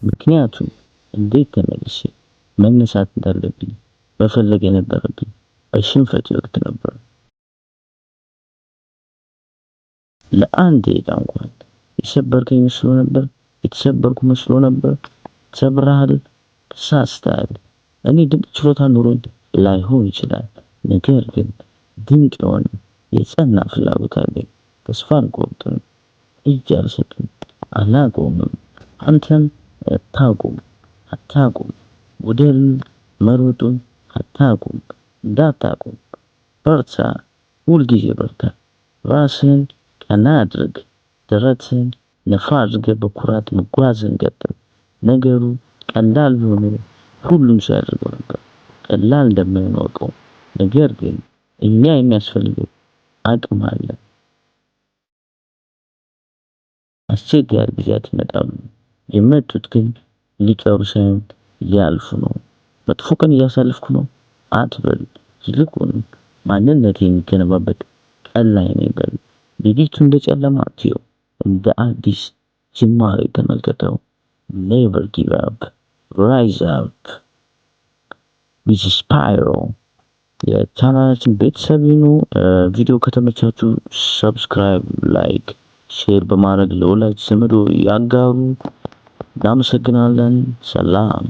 ምክንያቱም እንዴት ተመልሼ መነሳት እንዳለብኝ መፈለግ የነበረብኝ በሽንፈት ወቅት ነበር። ለአንድ ደቂቃ እንኳን የሰበርከኝ መስሎ ነበር፣ የተሰበርኩ መስሎ ነበር። ሰብረሃል፣ ተሳስተሃል። እኔ ድንቅ ችሎታ ኖሮኝ ላይሆን ይችላል፣ ነገር ግን ድንቅ የሆነ የጸና ፍላጎት አለኝ። ተስፋ አልቆርጥም፣ እጅ አልሰጥም፣ አላቆምም። አንተም አታቁም። ውደድን መሮጡን አታቁም፣ እንዳታቁም። በርታ፣ ሁልጊዜ በርታ። ራስህን ቀና አድርግ፣ ደረትህን ነፋ አድርገህ በኩራት መጓዝን ቀጥል። ነገሩ ቀላል ቢሆን ሁሉም ሰው ያደርገው ነበር። ቀላል እንደማይሆን አውቀው፣ ነገር ግን እኛ የሚያስፈልገው አቅም አለ። አስቸጋሪ ጊዜያት ይመጣሉ። የመጡት ግን ሊቀሩ ሳይሆን ሊያልፉ ነው። መጥፎ ቀን እያሳለፍኩ ነው አትበል። ይልቁንም ማንነቴ የሚገነባበት ቀን ላይ ነኝ በል። ሌሊቱ እንደ ጨለማ አትየው፣ እንደ አዲስ ጅማሬ ተመልከተው። Never give up. Rise up. with Spyro የቻናላችን ቤተሰብ ይሁኑ። ቪዲዮ ከተመቻችሁ ሰብስክራይብ፣ ላይክ፣ ሼር በማድረግ ለወላጅ ዘመዶ ያጋሩ። እናመሰግናለን። ሰላም